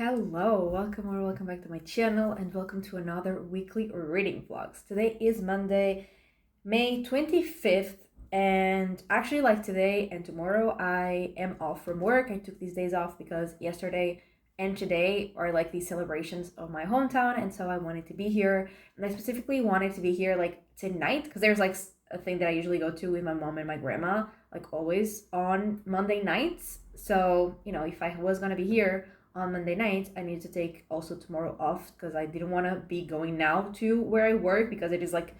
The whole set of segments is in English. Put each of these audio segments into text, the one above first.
Hello, welcome back to my channel and welcome to another weekly reading vlogs. Today is Monday, May 25th, and actually like today and tomorrow I am off from work. I took these days off because yesterday and today are like these celebrations of my hometown, and so I wanted to be here, and I specifically wanted to be here like tonight because there's like a thing that I usually go to with my mom and my grandma, like always on Monday nights. So, if I was gonna be here on Monday night, I need to take also tomorrow off because I didn't want to be going now to where I work because it is like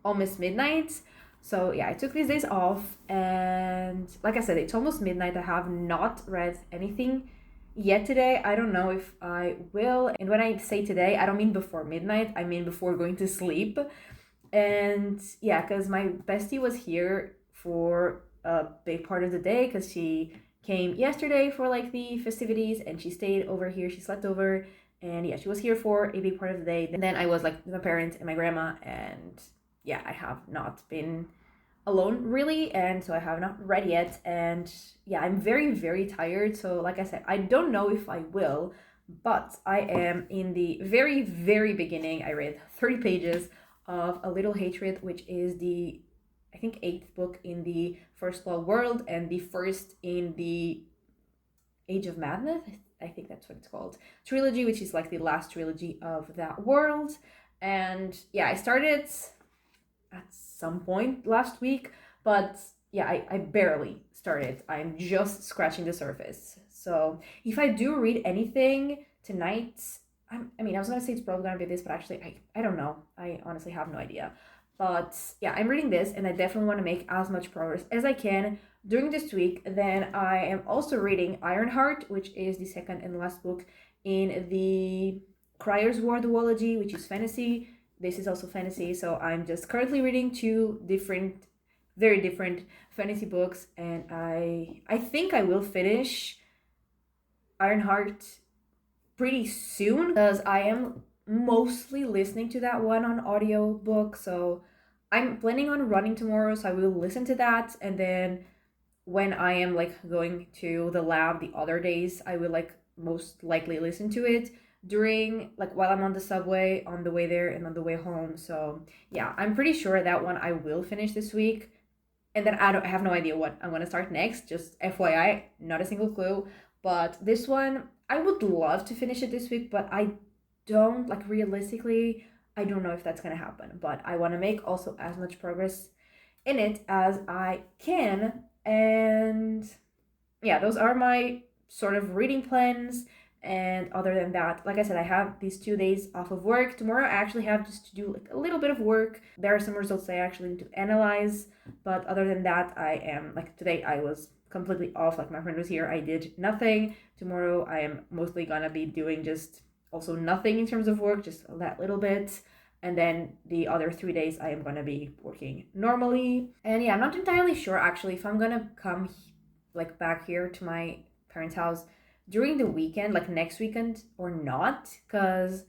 almost midnight. So yeah, I took these days off, and like I said, it's almost midnight. I have not read anything yet today. I don't know if I will. And when I say today, I don't mean before midnight, I mean before going to sleep. And yeah, because my bestie was here for a big part of the day because she came yesterday for like the festivities, and she stayed over here. She slept over, and yeah, she was here for a big part of the day. And then I was like with my parents and my grandma, and yeah, I have not been alone really, and so I have not read yet. And yeah, I'm very tired. So like I said, I don't know if I will, but I am in the very beginning. I read 30 pages of A Little Hatred, which is the I think 8th book in the First Law world and the first in the Age of Madness, I think that's what it's called, trilogy, which is like the last trilogy of that world. And yeah, I started at some point last week, but yeah, I barely started. I'm just scratching the surface. So if I do read anything tonight, I was gonna say it's probably gonna be this, but actually I don't know. I honestly have no idea. But yeah, I'm reading this, and I definitely want to make as much progress as I can during this week. Then I am also reading Ironheart, which is the second and last book in the Crier's War duology, which is fantasy. This is also fantasy, so I'm just currently reading two very different fantasy books, and I think I will finish Ironheart pretty soon because I am mostly listening to that one on audiobook. So I'm planning on running tomorrow, so I will listen to that, and then when I am like going to the lab the other days, I will like most likely listen to it during like while I'm on the subway on the way there and on the way home. So yeah, I'm pretty sure that one I will finish this week, and then I have no idea what I'm going to start next, just FYI, not a single clue. But this one I would love to finish it this week, but I don't, like, realistically, I don't know if that's gonna happen, but I want to make also as much progress in it as I can. And yeah, those are my sort of reading plans. And other than that, like I said, I have these 2 days off of work. Tomorrow I actually have just to do like a little bit of work. There are some results I actually need to analyze, but other than that, I am like, today I was completely off. Like, my friend was here, I did nothing. Tomorrow I am mostly gonna be doing just also nothing in terms of work, just that little bit. And then the other 3 days I am gonna be working normally. And yeah, I'm not entirely sure actually if I'm gonna come like back here to my parents' house during the weekend, like next weekend, or not, because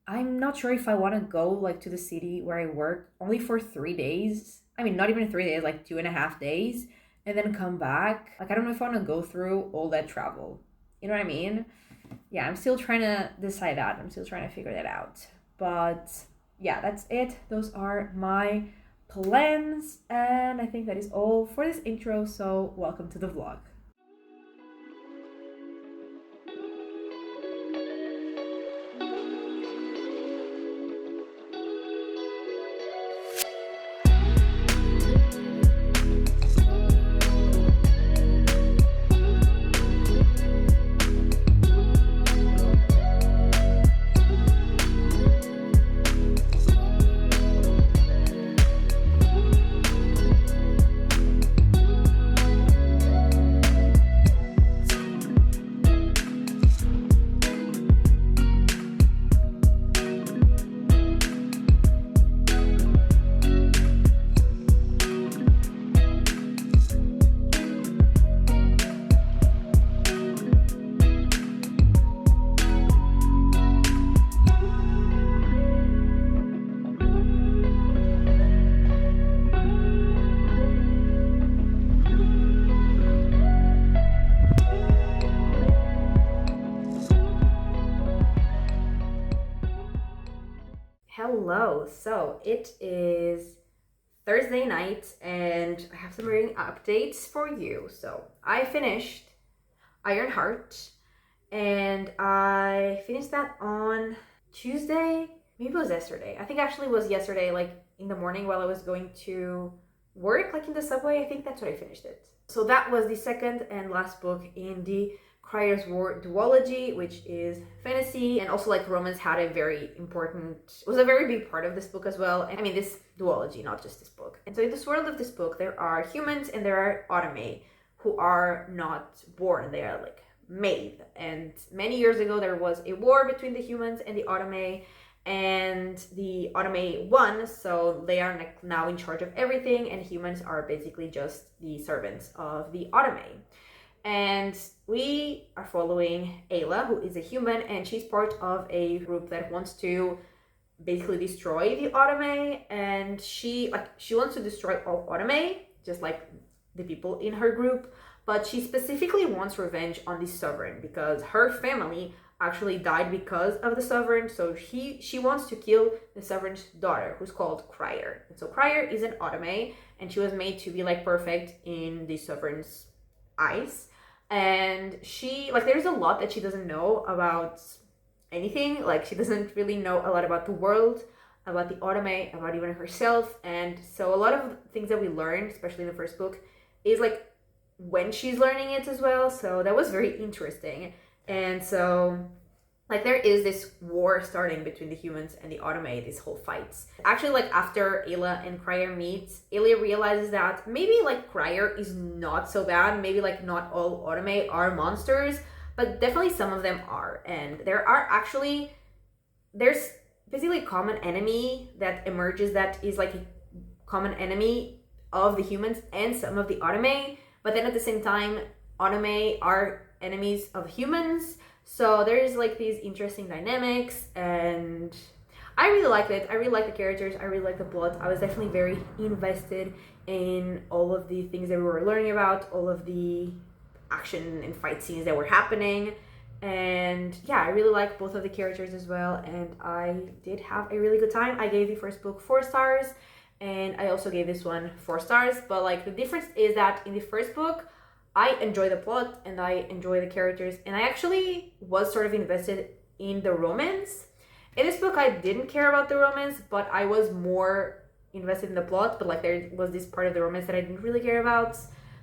I'm not sure if I want to go like to the city where I work only for 3 days. I mean, not even 3 days, like 2.5 days, and then come back. Like, I don't know if I want to go through all that travel. You know what I mean? Yeah, I'm still trying to decide that. I'm still trying to figure that out. But yeah, that's it. Those are my plans. And I think that is all for this intro. So welcome to the vlog. Hello. So it is Thursday night and I have some reading updates for you. So I finished Ironheart and I finished that on Tuesday. Maybe it was yesterday. I think actually it was yesterday, like in the morning while I was going to work, like in the subway. I think that's when I finished it. So that was the second and last book in the Crier's War duology, which is fantasy, and also like romance had a very important, was a very big part of this book as well. And I mean this duology, not just this book. And so in this world of this book, there are humans and there are autome who are not born, they are like made. And many years ago there was a war between the humans and the autome, and the autome won, so they are now in charge of everything, and humans are basically just the servants of the autome. And we are following Ayla, who is a human, and she's part of a group that wants to basically destroy the autome, and she wants to destroy all autome, just like the people in her group, but she specifically wants revenge on the sovereign because her family actually died because of the sovereign. So she wants to kill the sovereign's daughter, who's called Crier. And so Crier is an autome, and she was made to be like perfect in the sovereign's eyes. And she, like, there's a lot that she doesn't know about anything. Like, she doesn't really know a lot about the world, about the autome, about even herself. And so a lot of things that we learn, especially in the first book, is like when she's learning it as well. So that was very interesting. And so like there is this war starting between the humans and the autome, these whole fights. Actually, like after Ayla and Crier meet, Ayla realizes that maybe like Crier is not so bad. Maybe like not all autome are monsters, but definitely some of them are. And there's basically a common enemy that emerges that is like a common enemy of the humans and some of the autome. But then at the same time, autome are enemies of humans. So there's like these interesting dynamics, and I really liked it. I really like the characters. I really like the plot. I was definitely very invested in all of the things that we were learning about, all of the action and fight scenes that were happening. And yeah, I really like both of the characters as well. And I did have a really good time. I gave the first book 4 stars, and I also gave this one 4 stars. But like the difference is that in the first book, I enjoy the plot and I enjoy the characters, and I actually was sort of invested in the romance. In this book, I didn't care about the romance, but I was more invested in the plot. But like there was this part of the romance that I didn't really care about.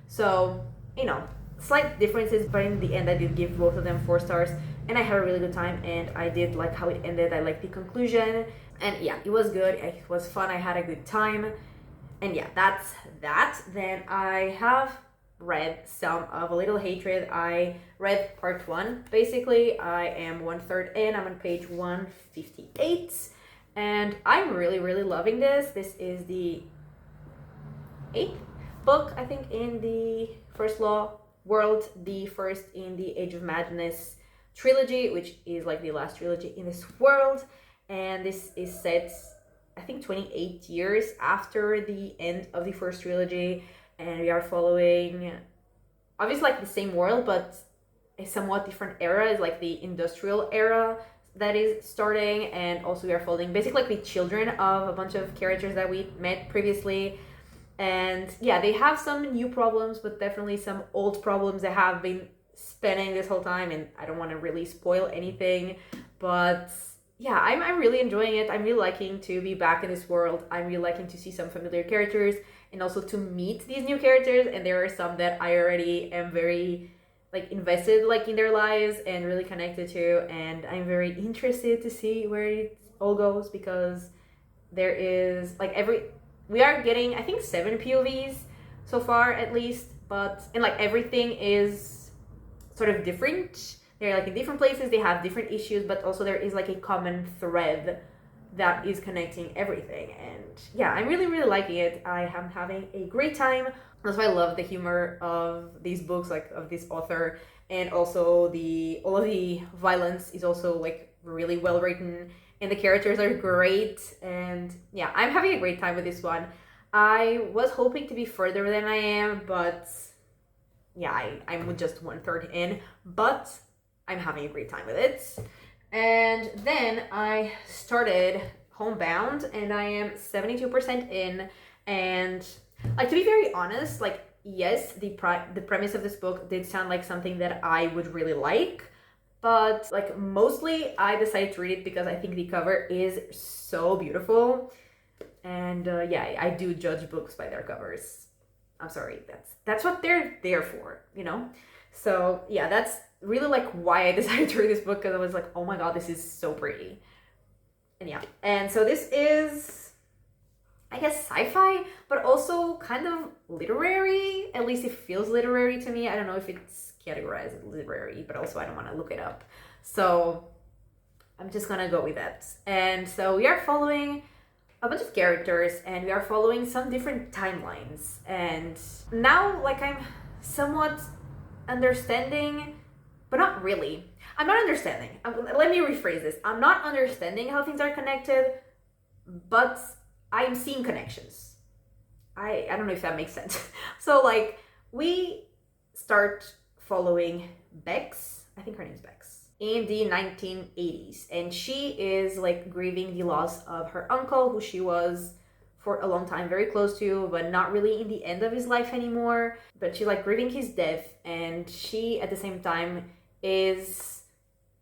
So, you know, slight differences, but in the end, I did give both of them 4 stars, and I had a really good time, and I did like how it ended. I liked the conclusion, and yeah, it was good. It was fun. I had a good time, and yeah, that's that. Then I have read some of A Little Hatred. I read part 1. Basically, I am 1/3 in. I'm on page 158, and I'm really loving this. This is the 8th book, I think, in the First Law world, the first in the Age of Madness trilogy, which is like the last trilogy in this world. And this is set, I think, 28 years after the end of the first trilogy. And we are following, obviously, like the same world, but a somewhat different era. Is like the industrial era that is starting. And also we are following basically like the children of a bunch of characters that we met previously. And yeah, they have some new problems, but definitely some old problems that have been spanning this whole time. And I don't want to really spoil anything, but yeah, I'm really enjoying it. I'm really liking to be back in this world. I'm really liking to see some familiar characters and also to meet these new characters. And there are some that I already am very like invested like in their lives and really connected to. And I'm very interested to see where it all goes, because there is like we are getting, I think, 7 POVs so far at least, and like everything is sort of different. They're like in different places, they have different issues, but also there is like a common thread that is connecting everything. And yeah, I'm really liking it. I am having a great time. That's why I love the humor of these books, like of this author, and also all of the violence is also like really well written, and the characters are great. And yeah, I'm having a great time with this one. I was hoping to be further than I am, but yeah, I'm just 1/3 in, but I'm having a great time with it. And then I started homebound, and I am 72% in. And like, to be very honest, like, yes, the premise of this book did sound like something that I would really like, but like mostly I decided to read it because I think the cover is so beautiful. And yeah, I do judge books by their covers. I'm sorry, that's what they're there for, you know? So yeah, that's really like why I decided to read this book, because I was like, oh my god, this is so pretty. And yeah, and so this is, I guess, sci-fi, but also kind of literary. At least it feels literary to me. I don't know if it's categorized as literary, but also I don't want to look it up. So I'm just gonna go with that. And so we are following a bunch of characters, and we are following some different timelines. And now, like, I'm somewhat understanding, but not really. I'm not understanding. Let me rephrase this. I'm not understanding how things are connected, but I'm seeing connections. I don't know if that makes sense. So, like, we start following Bex. I think her name's Bex. In the 1980s. And she is, like, grieving the loss of her uncle, who she was for a long time very close to, but not really in the end of his life anymore. But she's, like, grieving his death. And she, at the same time, is,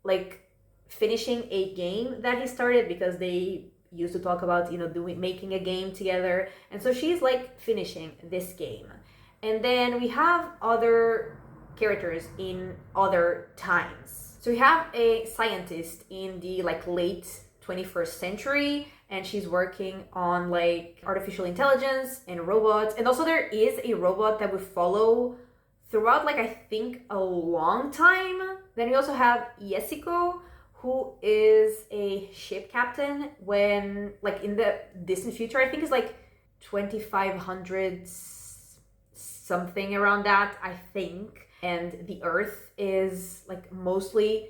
like, finishing a game that he started, because they used to talk about, you know, making a game together. And so she's, like, finishing this game. And then we have other characters in other times. So we have a scientist in the, like, late 21st century, and she's working on, like, artificial intelligence and robots. And also there is a robot that we follow throughout, like, I think a long time. Then we also have Yesiko, who is a ship captain when, like, in the distant future, I think it's like 2500 something around that, I think. And the Earth is, like, mostly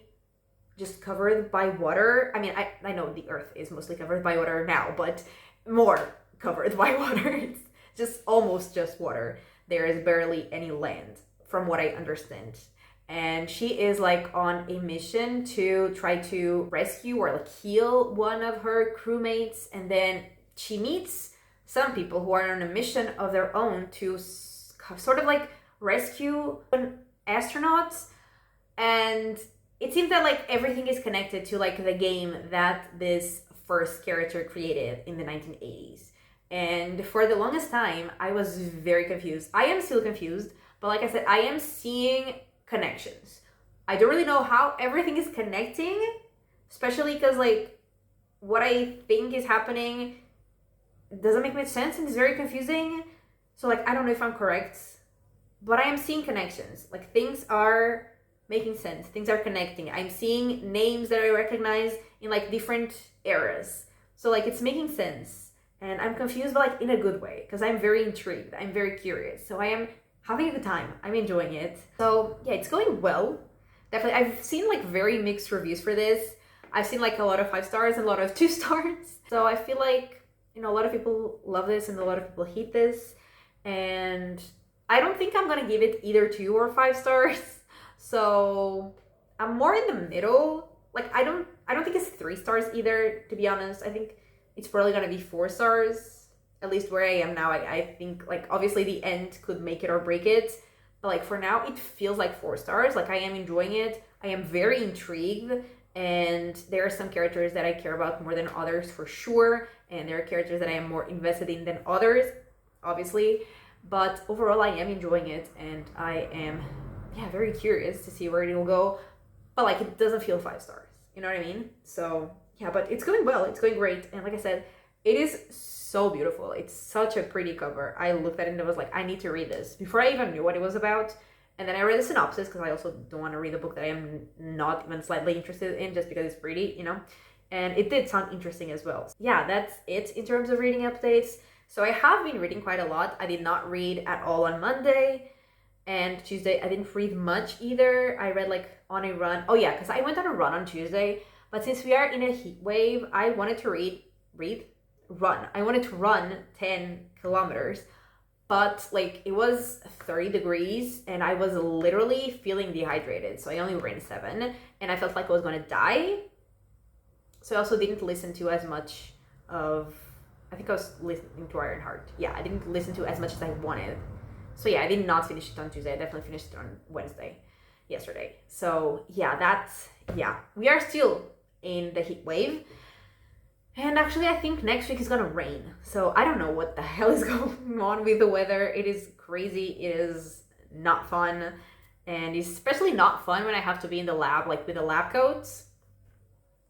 just covered by water. I mean, I know the Earth is mostly covered by water now, but more covered by water. It's just almost just water. There is barely any land, from what I understand. And she is, like, on a mission to try to rescue or, like, heal one of her crewmates. And then she meets some people who are on a mission of their own to sort of, like, rescue an astronaut. And it seems that, like, everything is connected to, like, the game that this first character created in the 1980s. And for the longest time, I was very confused. I am still confused, but like I said, I am seeing connections. I don't really know how everything is connecting, especially because, like, what I think is happening doesn't make much sense and it's very confusing. So, like, I don't know if I'm correct, but I am seeing connections. Like, things are making sense. Things are connecting. I'm seeing names that I recognize in, like, different eras. So, like, it's making sense. And I'm confused, but, like, in a good way, because I'm very intrigued. I'm very curious. So I am having a good time. I'm enjoying it. So yeah, it's going well. Definitely. I've seen, like, very mixed reviews for this. I've seen, like, a lot of 5 stars and a lot of 2 stars. So I feel like, you know, a lot of people love this and a lot of people hate this. And I don't think I'm gonna give it either 2 or 5 stars. So I'm more in the middle. Like, I don't think it's 3 stars either, to be honest. I think it's probably gonna be 4 stars. At least where I am now, I think, like, obviously the end could make it or break it, but, like, for now it feels like 4 stars. Like, I am enjoying it. I am very intrigued, and there are some characters that I care about more than others for sure, and there are characters that I am more invested in than others, obviously, but overall I am enjoying it, and I am, yeah, very curious to see where it will go, but, like, it doesn't feel 5 stars, you know what I mean? So yeah, but it's going well. It's going great, and like I said, it is so beautiful. It's such a pretty cover. I looked at it and I was like, I need to read this before I even knew what it was about. And then I read the synopsis, because I also don't want to read a book that I am not even slightly interested in just because it's pretty, you know. And it did sound interesting as well. Yeah, that's it in terms of reading updates. So I have been reading quite a lot. I did not read at all on Monday, and Tuesday I didn't read much either. I read, like, on a run. Oh yeah, because I went on a run on Tuesday, but since we are in a heat wave, I wanted to run. I wanted to run 10 kilometers, but, like, it was 30 degrees and I was literally feeling dehydrated. So I only ran 7 and I felt like I was going to die. So I also didn't listen to as much of, I think I was listening to Ironheart. Yeah, I didn't listen to as much as I wanted. So yeah, I did not finish it on Tuesday. I definitely finished it on Wednesday, yesterday. So yeah, we are still in the heat wave. And actually, I think next week is gonna rain. So I don't know what the hell is going on with the weather. It is crazy. It is not fun. And it's especially not fun when I have to be in the lab, like with the lab coats.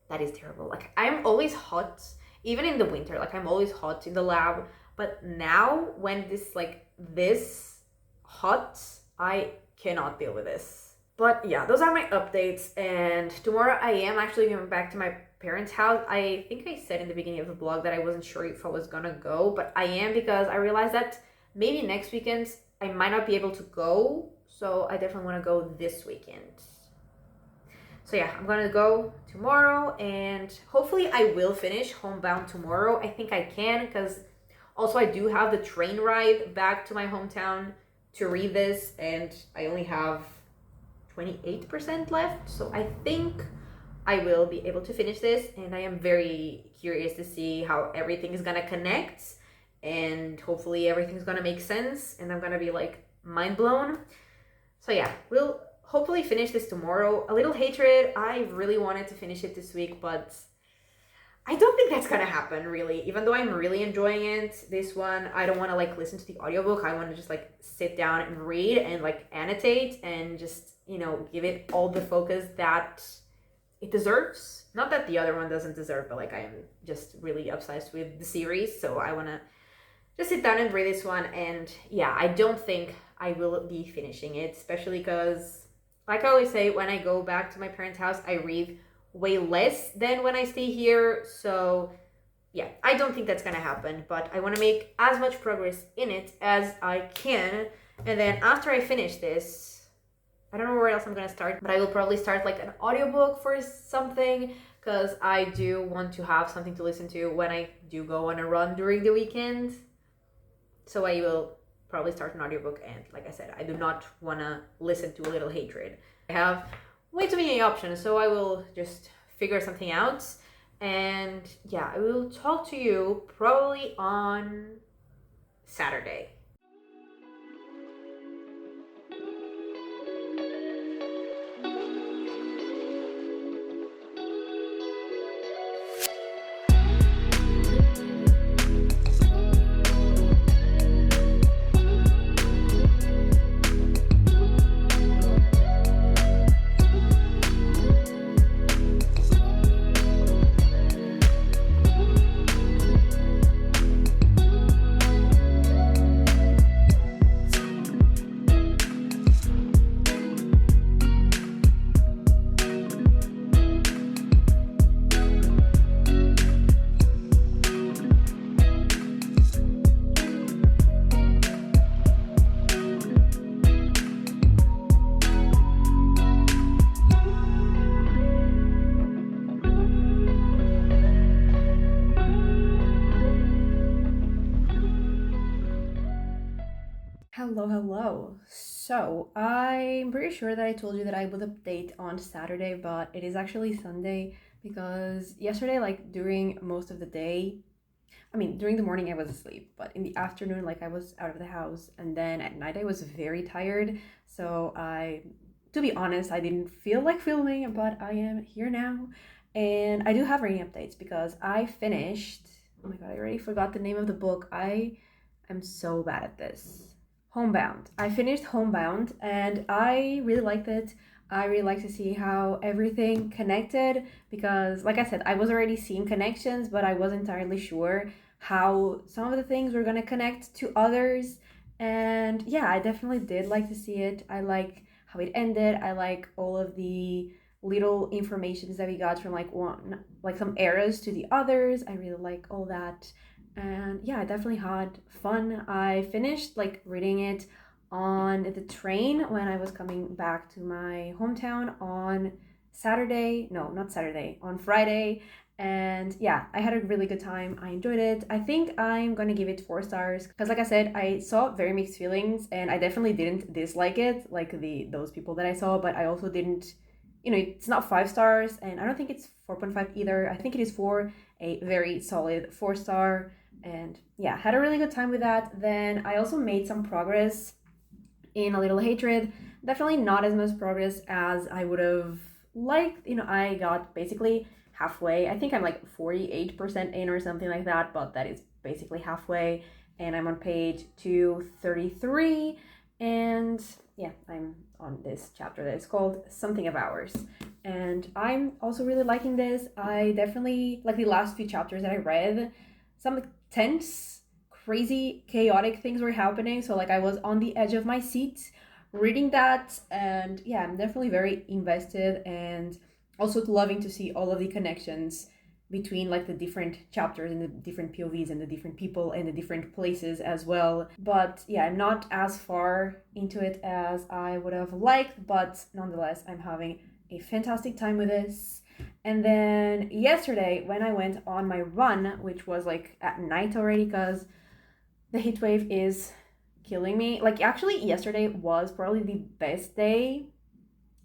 That is terrible. Like, I'm always hot, even in the winter. Like, I'm always hot in the lab. But now, when this hot, I cannot deal with this. But yeah, those are my updates. And tomorrow I am actually going back to my parents' house. I think I said in the beginning of the blog that I wasn't sure if I was gonna go, but I am, because I realized that maybe next weekend I might not be able to go. So I definitely want to go this weekend. So yeah, I'm gonna go tomorrow, and hopefully I will finish Homebound tomorrow. I think I can, because also I do have the train ride back to my hometown to read this, and I only have 28% left. So I think I will be able to finish this, and I am very curious to see how everything is gonna connect, and hopefully everything's gonna make sense, and I'm gonna be like mind blown. So yeah, we'll hopefully finish this tomorrow. A Little Hatred, I really wanted to finish it this week, but I don't think that's gonna happen, really. Even though I'm really enjoying it, this one, I don't want to like listen to the audiobook. I want to just like sit down and read and like annotate and just, give it all the focus that it deserves. Not that the other one doesn't deserve, but like I am just really obsessed with the series, so I want to just sit down and read this one. And yeah, I don't think I will be finishing it, especially because, like I always say, when I go back to my parents' house, I read way less than when I stay here. So yeah, I don't think that's gonna happen, but I want to make as much progress in it as I can. And then after I finish this, I don't know where else I'm gonna start, but I will probably start like an audiobook for something, because I do want to have something to listen to when I do go on a run during the weekend. So I will probably start an audiobook, and like I said, I do not want to listen to A Little Hatred. I have way too many options, so I will just figure something out. And yeah, I will talk to you probably on Saturday. Hello. So, I'm pretty sure that I told you that I would update on Saturday, but it is actually Sunday, because yesterday, like during most of the day, during the morning I was asleep, but in the afternoon, like I was out of the house, and then at night I was very tired. So, to be honest, I didn't feel like filming, but I am here now, and I do have reading updates because I finished. Oh my god, I already forgot the name of the book. I am so bad at this. Homebound. I finished Homebound, and I really liked it. I really like to see how everything connected, because like I said, I was already seeing connections, but I wasn't entirely sure how some of the things were going to connect to others. And yeah, I definitely did like to see it. I like how it ended. I like all of the little informations that we got from like some eras to the others. I really like all that. And yeah, I definitely had fun. I finished like reading it on the train when I was coming back to my hometown on Saturday. No, not Saturday, on Friday. And yeah, I had a really good time. I enjoyed it. I think I'm gonna give it 4 stars, because like I said, I saw very mixed feelings, and I definitely didn't dislike it like those people that I saw, but I also didn't it's not 5 stars, and I don't think it's 4.5 either. I think it is for a very solid 4 star. And yeah, had a really good time with that. Then I also made some progress in A Little Hatred. Definitely not as much progress as I would have liked. I got basically halfway. I think I'm like 48% in or something like that, but that is basically halfway. And I'm on page 233. And yeah, I'm on this chapter that is called Something of Ours. And I'm also really liking this. I definitely, like the last few chapters that I read, some tense, crazy, chaotic things were happening. So like I was on the edge of my seat reading that, and yeah, I'm definitely very invested and also loving to see all of the connections between like the different chapters and the different POVs and the different people and the different places as well. But yeah, I'm not as far into it as I would have liked, but nonetheless, I'm having a fantastic time with this. And then yesterday, when I went on my run, which was like at night already, because the heat wave is killing me. Like, actually, yesterday was probably the best day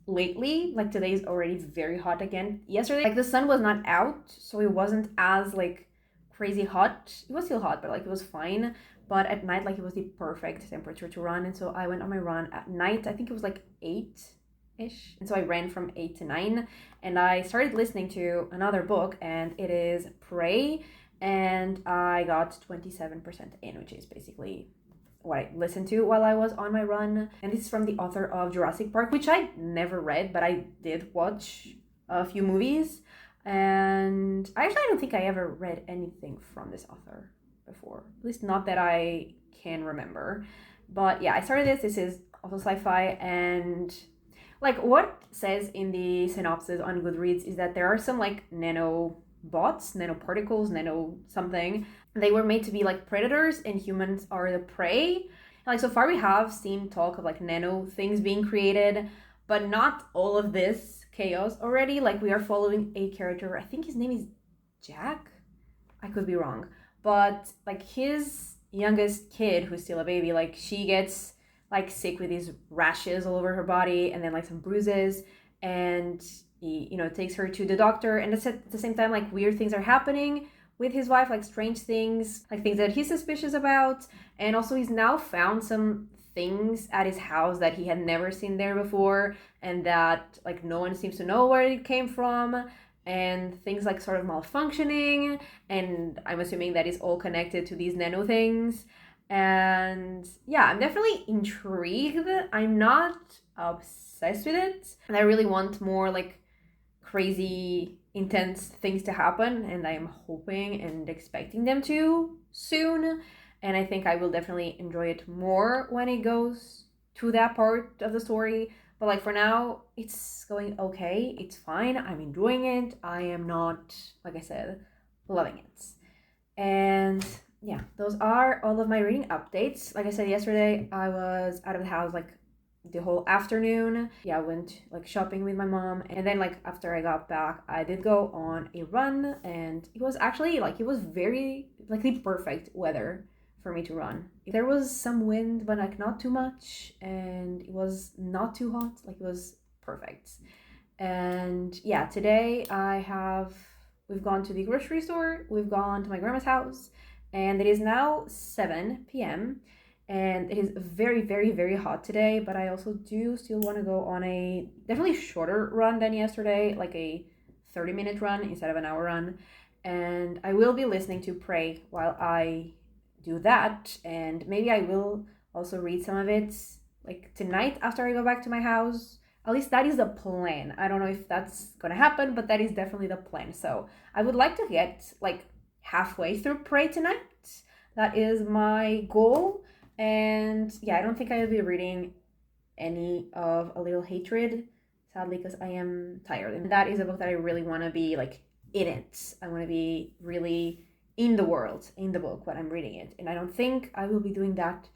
lately. Like, today is already very hot again. Yesterday, like, the sun was not out, so it wasn't as like crazy hot. It was still hot, but like it was fine. But at night, like, it was the perfect temperature to run. And so I went on my run at night. I think it was like 8-ish. And so I ran from 8 to 9. And I started listening to another book, and it is Pray. And I got 27% in, which is basically what I listened to while I was on my run. And this is from the author of Jurassic Park, which I never read, but I did watch a few movies. And I actually don't think I ever read anything from this author before, at least not that I can remember. But yeah, I started this. This is also sci-fi, and like what says in the synopsis on Goodreads is that there are some like nanobots, nanoparticles, nano something. They were made to be like predators, and humans are the prey. Like, so far we have seen talk of like nano things being created, but not all of this chaos already. Like, we are following a character, I think his name is Jack, I could be wrong, but like his youngest kid, who's still a baby, like she gets like sick with these rashes all over her body and then like some bruises, and he takes her to the doctor, and at the same time like weird things are happening with his wife, like strange things, like things that he's suspicious about. And also he's now found some things at his house that he had never seen there before, and that like no one seems to know where it came from, and things like sort of malfunctioning, and I'm assuming that is all connected to these nano things. And yeah, I'm definitely intrigued. I'm not obsessed with it, and I really want more like crazy intense things to happen, and I am hoping and expecting them to soon. And I think I will definitely enjoy it more when it goes to that part of the story. But like for now, it's going okay. It's fine. I'm enjoying it. I am not, like I said, loving it. And yeah, those are all of my reading updates. Like I said yesterday, I was out of the house like the whole afternoon. Yeah, I went like shopping with my mom, and then like after I got back, I did go on a run, and it was actually like it was very like the perfect weather for me to run. There was some wind, but like not too much, and it was not too hot. Like it was perfect. And yeah, today we've gone to the grocery store, we've gone to my grandma's house, and it is now 7 p.m. and it is very, very, very hot today. But I also do still want to go on a definitely shorter run than yesterday, like a 30-minute run instead of an hour run. And I will be listening to Pray while I do that, and maybe I will also read some of it like tonight after I go back to my house. At least that is the plan. I don't know if that's gonna happen, but that is definitely the plan. So I would like to get like halfway through Pray tonight. That is my goal. And yeah, I don't think I will be reading any of A Little Hatred, sadly, because I am tired. And that is a book that I really want to be like in it. I want to be really in the world, in the book when I'm reading it. And I don't think I will be doing that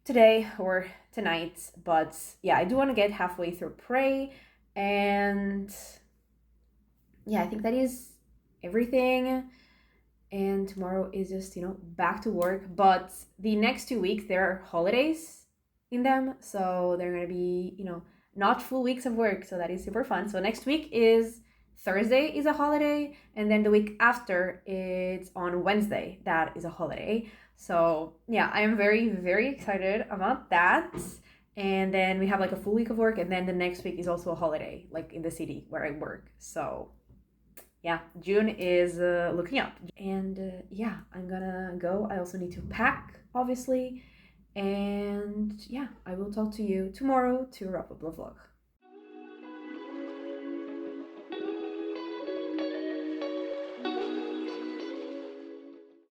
today or tonight. But yeah, I do want to get halfway through Pray. And yeah, I think that is everything. And tomorrow is just, back to work. But the next 2 weeks, there are holidays in them. So they're going to be, not full weeks of work, so that is super fun. So next week is Thursday is a holiday, and then the week after it's on Wednesday. That is a holiday. So yeah, I am very, very excited about that. And then we have like a full week of work, and then the next week is also a holiday, like in the city where I work. So yeah, June is looking up. And yeah, I'm gonna go. I also need to pack, obviously. And yeah, I will talk to you tomorrow to wrap up the vlog.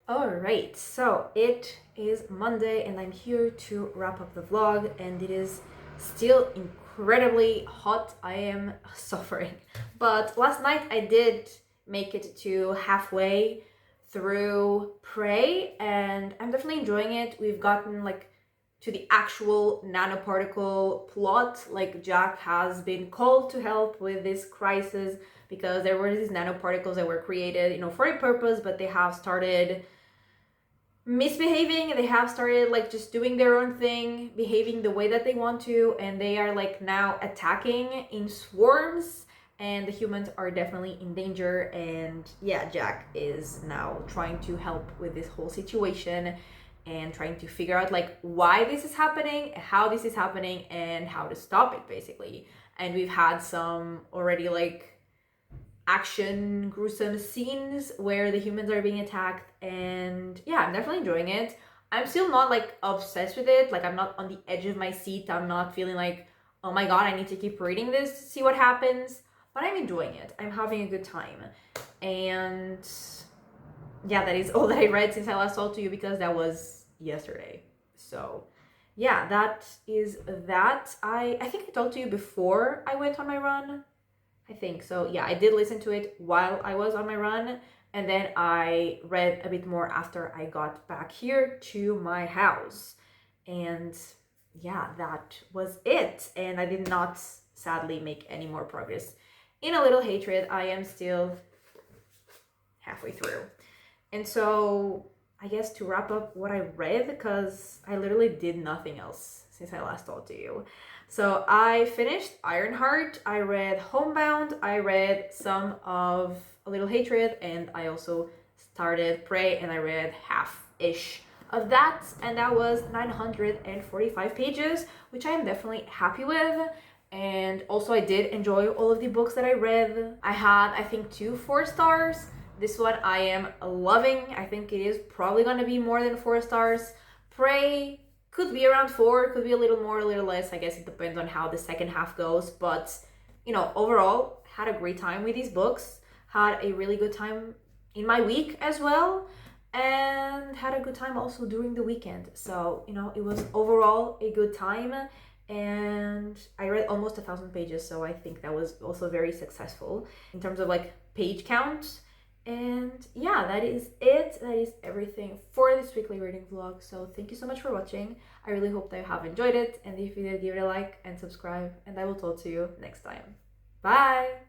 Alright, so it is Monday and I'm here to wrap up the vlog, and it is still incredibly hot. I am suffering. But last night I did make it to halfway through Prey, and I'm definitely enjoying it. We've gotten like to the actual nanoparticle plot. Like Jack has been called to help with this crisis because there were these nanoparticles that were created, you know, for a purpose, but they have started misbehaving. They have started like just doing their own thing, behaving the way that they want to, and they are like now attacking in swarms, and the humans are definitely in danger. And yeah, Jack is now trying to help with this whole situation and trying to figure out like why this is happening, how this is happening, and how to stop it basically. And we've had some already like action gruesome scenes where the humans are being attacked, and yeah, I'm definitely enjoying it. I'm still not like obsessed with it. Like I'm not on the edge of my seat. I'm not feeling like, oh my god, I need to keep reading this to see what happens, but I'm enjoying it. I'm having a good time. And yeah, that is all that I read since I last talked to you, because that was yesterday. So yeah, that is that. I think I talked to you before I went on my run. I think so. Yeah, I did listen to it while I was on my run, and then I read a bit more after I got back here to my house. And yeah, that was it. And I did not sadly make any more progress in A Little Hatred. I am still halfway through. And so I guess to wrap up what I read, because I literally did nothing else since I last talked to you. So I finished Ironheart, I read Homebound, I read some of A Little Hatred, and I also started Prey, and I read half-ish of that, and that was 945 pages, which I am definitely happy with. And also I did enjoy all of the books that I read. I had, I think, 2 4 stars. This one I am loving. I think it is probably gonna be more than 4 stars. Prey could be around 4, could be a little more, a little less. I guess it depends on how the second half goes. But, you know, overall, had a great time with these books. Had a really good time in my week as well. And had a good time also during the weekend. So, you know, it was overall a good time. And I read almost 1,000 pages. So I think that was also very successful in terms of like page count. And yeah, that is it. That is everything for this weekly reading vlog. So thank you so much for watching. I really hope that you have enjoyed it. And if you did, give it a like and subscribe. And I will talk to you next time. Bye!